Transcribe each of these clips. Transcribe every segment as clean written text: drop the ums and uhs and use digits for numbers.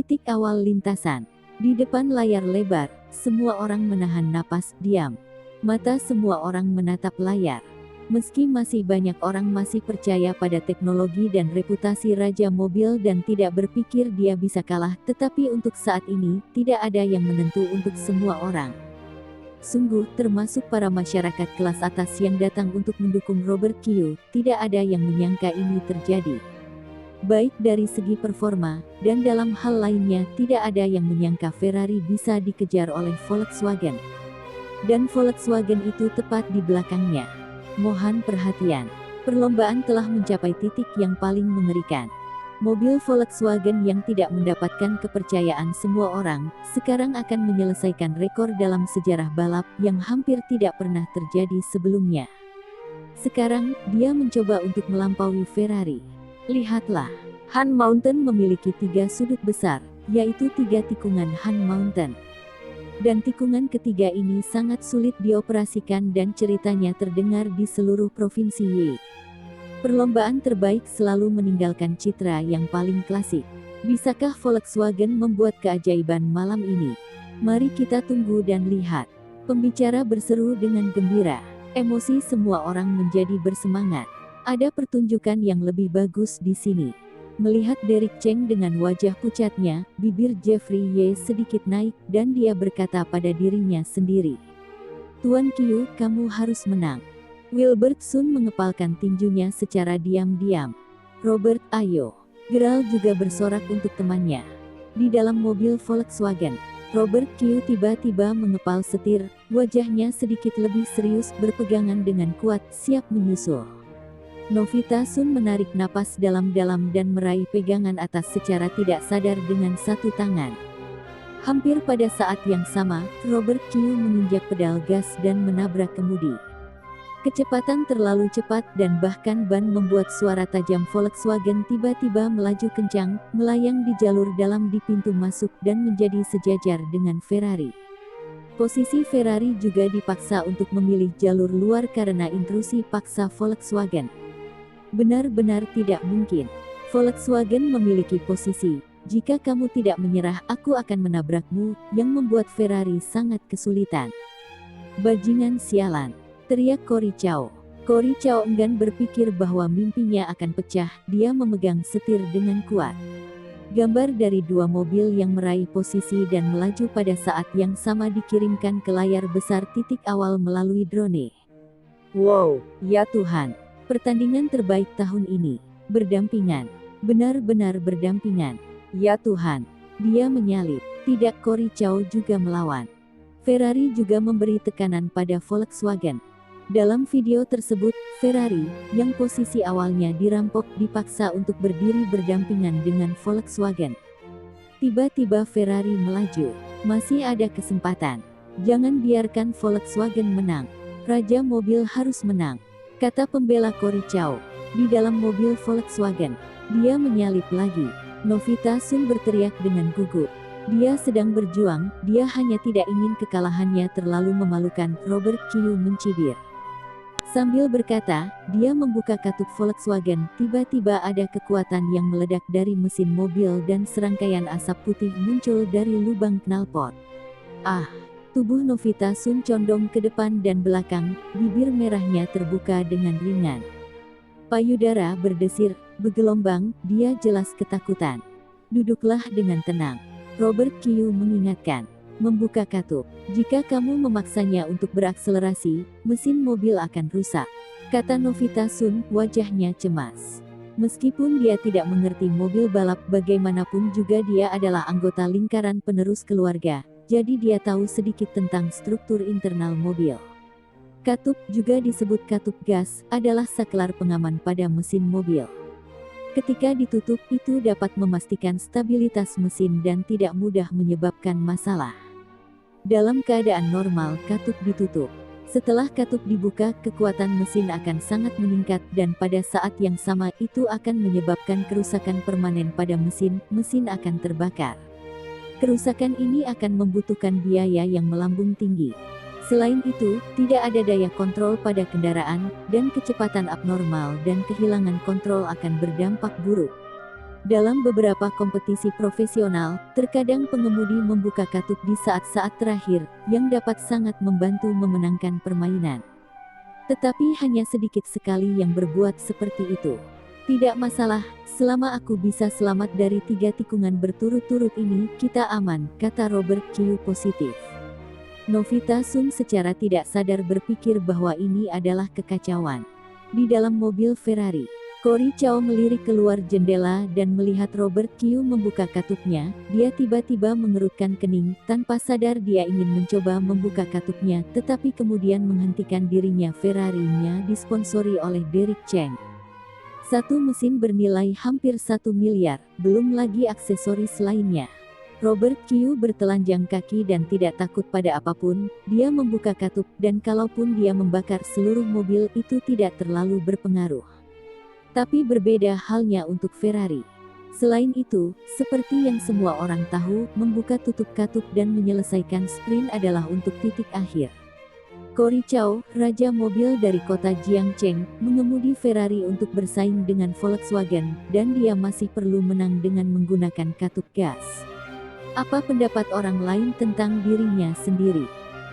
Titik awal lintasan. Di depan layar lebar, semua orang menahan napas diam. Mata semua orang menatap layar. Meski masih banyak orang masih percaya pada teknologi dan reputasi Raja Mobil dan tidak berpikir dia bisa kalah, tetapi untuk saat ini, tidak ada yang menentu untuk semua orang. Sungguh, termasuk para masyarakat kelas atas yang datang untuk mendukung Robert Kiyoo, tidak ada yang menyangka ini terjadi. Baik dari segi performa, dan dalam hal lainnya, tidak ada yang menyangka Ferrari bisa dikejar oleh Volkswagen. Dan Volkswagen itu tepat di belakangnya. Mohon perhatian. Perlombaan telah mencapai titik yang paling mengerikan. Mobil Volkswagen yang tidak mendapatkan kepercayaan semua orang, sekarang akan menyelesaikan rekor dalam sejarah balap yang hampir tidak pernah terjadi sebelumnya. Sekarang, dia mencoba untuk melampaui Ferrari. Lihatlah, Han Mountain memiliki 3 sudut besar, yaitu 3 tikungan Han Mountain. Dan tikungan ketiga ini sangat sulit dioperasikan dan ceritanya terdengar di seluruh provinsi Y. Perlombaan terbaik selalu meninggalkan citra yang paling klasik. Bisakah Volkswagen membuat keajaiban malam ini? Mari kita tunggu dan lihat. Pembicara berseru dengan gembira. Emosi semua orang menjadi bersemangat. Ada pertunjukan yang lebih bagus di sini. Melihat Derek Cheng dengan wajah pucatnya, bibir Jeffrey Ye sedikit naik dan dia berkata pada dirinya sendiri, "Tuan Kiyoo, kamu harus menang." Wilbert Sun mengepalkan tinjunya secara diam-diam. "Robert, ayo." Gerald juga bersorak untuk temannya. Di dalam mobil Volkswagen, Robert Kiyoo tiba-tiba mengepal setir, wajahnya sedikit lebih serius berpegangan dengan kuat, siap menyusul. Novita Sun menarik napas dalam-dalam dan meraih pegangan atas secara tidak sadar dengan satu tangan. Hampir pada saat yang sama, Robert Kiyoo menginjak pedal gas dan menabrak kemudi. Kecepatan terlalu cepat dan bahkan ban membuat suara tajam Volkswagen tiba-tiba melaju kencang, melayang di jalur dalam di pintu masuk dan menjadi sejajar dengan Ferrari. Posisi Ferrari juga dipaksa untuk memilih jalur luar karena intrusi paksa Volkswagen. Benar-benar tidak mungkin. Volkswagen memiliki posisi. Jika kamu tidak menyerah, aku akan menabrakmu, yang membuat Ferrari sangat kesulitan. Bajingan sialan, teriak Cory Chow. Cory Chow enggan berpikir bahwa mimpinya akan pecah, dia memegang setir dengan kuat. Gambar dari 2 mobil yang meraih posisi dan melaju pada saat yang sama dikirimkan ke layar besar titik awal melalui drone. Wow, ya Tuhan. Pertandingan terbaik tahun ini. Berdampingan. Benar-benar berdampingan. Ya Tuhan. Dia menyalip. Tidak, Cory Chow juga melawan. Ferrari juga memberi tekanan pada Volkswagen. Dalam video tersebut, Ferrari, yang posisi awalnya dirampok, dipaksa untuk berdiri berdampingan dengan Volkswagen. Tiba-tiba Ferrari melaju. Masih ada kesempatan. Jangan biarkan Volkswagen menang. Raja Mobil harus menang, kata pembela Cory Chow. Di dalam mobil Volkswagen, dia menyalip lagi. Novita Sun berteriak dengan gugup. Dia sedang berjuang, dia hanya tidak ingin kekalahannya terlalu memalukan. Robert Kiyoo mencibir. Sambil berkata, dia membuka katup Volkswagen, tiba-tiba ada kekuatan yang meledak dari mesin mobil dan serangkaian asap putih muncul dari lubang knalpot. Ah! Tubuh Novita Sun condong ke depan dan belakang, bibir merahnya terbuka dengan ringan. Payudara berdesir, bergelombang, dia jelas ketakutan. Duduklah dengan tenang. Robert Kiyoo mengingatkan. Membuka katup. Jika kamu memaksanya untuk berakselerasi, mesin mobil akan rusak, kata Novita Sun, wajahnya cemas. Meskipun dia tidak mengerti mobil balap, bagaimanapun juga dia adalah anggota lingkaran penerus keluarga, jadi dia tahu sedikit tentang struktur internal mobil. Katup, juga disebut katup gas, adalah saklar pengaman pada mesin mobil. Ketika ditutup, itu dapat memastikan stabilitas mesin dan tidak mudah menyebabkan masalah. Dalam keadaan normal, katup ditutup. Setelah katup dibuka, kekuatan mesin akan sangat meningkat dan pada saat yang sama itu akan menyebabkan kerusakan permanen pada mesin, mesin akan terbakar. Kerusakan ini akan membutuhkan biaya yang melambung tinggi. Selain itu, tidak ada daya kontrol pada kendaraan, dan kecepatan abnormal dan kehilangan kontrol akan berdampak buruk. Dalam beberapa kompetisi profesional, terkadang pengemudi membuka katup di saat-saat terakhir, yang dapat sangat membantu memenangkan permainan. Tetapi hanya sedikit sekali yang berbuat seperti itu. Tidak masalah, selama aku bisa selamat dari 3 tikungan berturut-turut ini, kita aman, kata Robert Kiyuu positif. Novita Sun secara tidak sadar berpikir bahwa ini adalah kekacauan. Di dalam mobil Ferrari, Cory Chow melirik keluar jendela dan melihat Robert Kiyuu membuka katupnya. Dia tiba-tiba mengerutkan kening, tanpa sadar dia ingin mencoba membuka katupnya, tetapi kemudian menghentikan dirinya. Ferrari-nya disponsori oleh Derek Cheng. Satu mesin bernilai hampir 1 miliar, belum lagi aksesoris lainnya. Robert Kiyuu bertelanjang kaki dan tidak takut pada apapun. Dia membuka katup, dan kalaupun dia membakar seluruh mobil itu tidak terlalu berpengaruh. Tapi berbeda halnya untuk Ferrari. Selain itu, seperti yang semua orang tahu, membuka tutup katup dan menyelesaikan sprint adalah untuk titik akhir. Cory Chow, raja mobil dari kota Jiangcheng, mengemudi Ferrari untuk bersaing dengan Volkswagen, dan dia masih perlu menang dengan menggunakan katup gas. Apa pendapat orang lain tentang dirinya sendiri?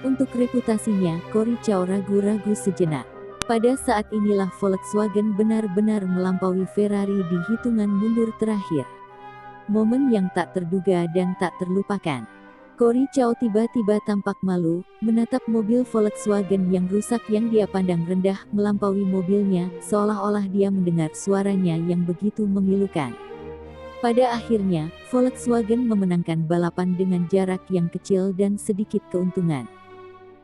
Untuk reputasinya, Cory Chow ragu-ragu sejenak. Pada saat inilah Volkswagen benar-benar melampaui Ferrari di hitungan mundur terakhir. Momen yang tak terduga dan tak terlupakan. Cory Chow tiba-tiba tampak malu, menatap mobil Volkswagen yang rusak yang dia pandang rendah melampaui mobilnya, seolah-olah dia mendengar suaranya yang begitu memilukan. Pada akhirnya, Volkswagen memenangkan balapan dengan jarak yang kecil dan sedikit keuntungan.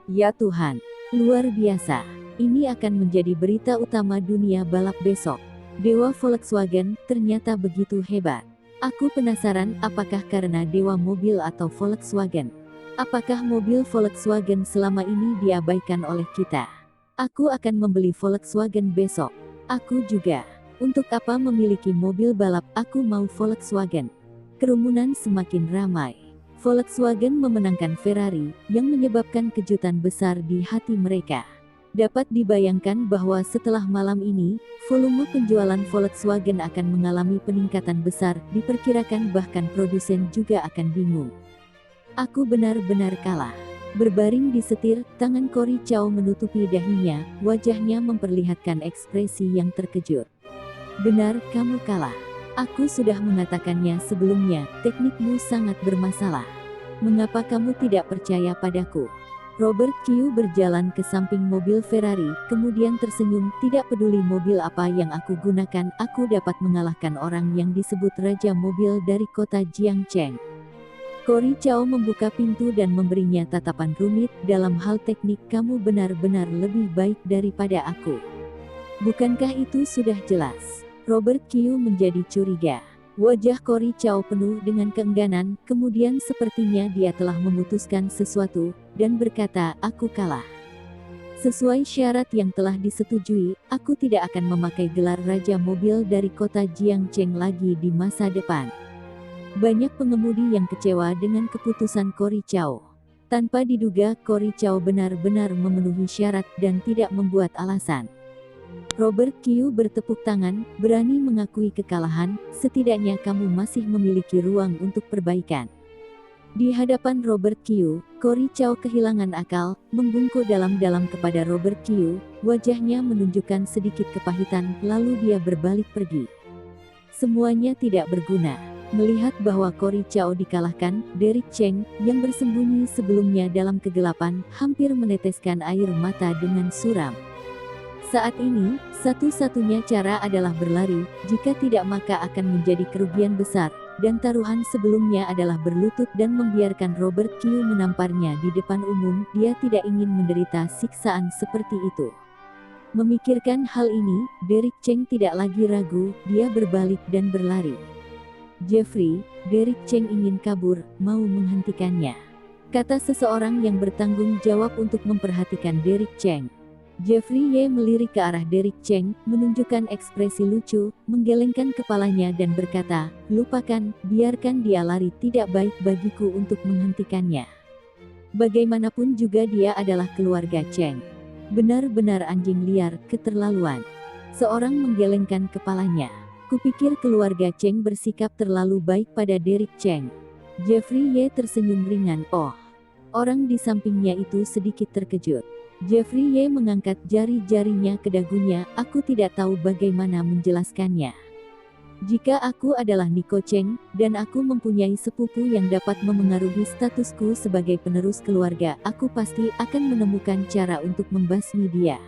Ya Tuhan, luar biasa. Ini akan menjadi berita utama dunia balap besok. Dewa Volkswagen ternyata begitu hebat. Aku penasaran, apakah karena dewa mobil atau Volkswagen? Apakah mobil Volkswagen selama ini diabaikan oleh kita? Aku akan membeli Volkswagen besok. Aku juga. Untuk apa memiliki mobil balap? Aku mau Volkswagen. Kerumunan semakin ramai. Volkswagen memenangkan Ferrari, yang menyebabkan kejutan besar di hati mereka. Dapat dibayangkan bahwa setelah malam ini, volume penjualan Volkswagen akan mengalami peningkatan besar, diperkirakan bahkan produsen juga akan bingung. Aku benar-benar kalah. Berbaring di setir, tangan Cory Chow menutupi dahinya, wajahnya memperlihatkan ekspresi yang terkejut. Benar, kamu kalah. Aku sudah mengatakannya sebelumnya, teknikmu sangat bermasalah. Mengapa kamu tidak percaya padaku? Robert Kiyuu berjalan ke samping mobil Ferrari, kemudian tersenyum, tidak peduli mobil apa yang aku gunakan, aku dapat mengalahkan orang yang disebut Raja Mobil dari kota Jiangcheng. Cory Chow membuka pintu dan memberinya tatapan rumit, dalam hal teknik kamu benar-benar lebih baik daripada aku. Bukankah itu sudah jelas? Robert Kiyuu menjadi curiga. Wajah Cory Chow penuh dengan keengganan, kemudian sepertinya dia telah memutuskan sesuatu, dan berkata, aku kalah. Sesuai syarat yang telah disetujui, aku tidak akan memakai gelar Raja Mobil dari kota Jiangcheng lagi di masa depan. Banyak pengemudi yang kecewa dengan keputusan Cory Chow. Tanpa diduga, Cory Chow benar-benar memenuhi syarat dan tidak membuat alasan. Robert Kiyuu bertepuk tangan, berani mengakui kekalahan, setidaknya kamu masih memiliki ruang untuk perbaikan. Di hadapan Robert Kiyuu, Cory Chow kehilangan akal, membungkuk dalam-dalam kepada Robert Kiyuu, wajahnya menunjukkan sedikit kepahitan, lalu dia berbalik pergi. Semuanya tidak berguna. Melihat bahwa Cory Chow dikalahkan, Derek Cheng, yang bersembunyi sebelumnya dalam kegelapan, hampir meneteskan air mata dengan suram. Saat ini, satu-satunya cara adalah berlari, jika tidak maka akan menjadi kerugian besar, dan taruhan sebelumnya adalah berlutut dan membiarkan Robert Kiyuu menamparnya di depan umum. Dia tidak ingin menderita siksaan seperti itu. Memikirkan hal ini, Derek Cheng tidak lagi ragu, dia berbalik dan berlari. Jeffrey, Derek Cheng ingin kabur, mau menghentikannya, kata seseorang yang bertanggung jawab untuk memperhatikan Derek Cheng. Jeffrey Ye melirik ke arah Derek Cheng, menunjukkan ekspresi lucu, menggelengkan kepalanya dan berkata, lupakan, biarkan dia lari, tidak baik bagiku untuk menghentikannya. Bagaimanapun juga dia adalah keluarga Cheng. Benar-benar anjing liar, keterlaluan. Seorang menggelengkan kepalanya. Kupikir keluarga Cheng bersikap terlalu baik pada Derek Cheng. Jeffrey Ye tersenyum ringan. Oh. Orang di sampingnya itu sedikit terkejut. Jeffrey Ye mengangkat jari-jarinya ke dagunya. Aku tidak tahu bagaimana menjelaskannya. Jika aku adalah Nico Cheng, dan aku mempunyai sepupu yang dapat memengaruhi statusku sebagai penerus keluarga, aku pasti akan menemukan cara untuk membasmi dia.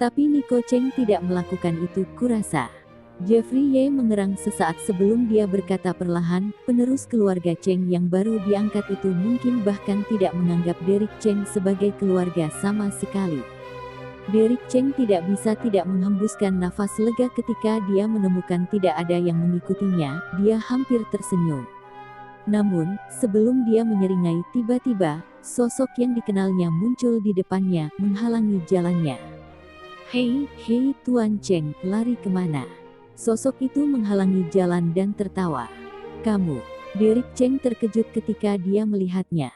Tapi Nico Cheng tidak melakukan itu, kurasa. Jeffrey Ye mengerang sesaat sebelum dia berkata perlahan, penerus keluarga Cheng yang baru diangkat itu mungkin bahkan tidak menganggap Derek Cheng sebagai keluarga sama sekali. Derek Cheng tidak bisa tidak menghembuskan nafas lega ketika dia menemukan tidak ada yang mengikutinya, dia hampir tersenyum. Namun, sebelum dia menyeringai, tiba-tiba, sosok yang dikenalnya muncul di depannya, menghalangi jalannya. Hei, Tuan Cheng, lari kemana? Sosok itu menghalangi jalan dan tertawa. Kamu. Derek Cheng terkejut ketika dia melihatnya.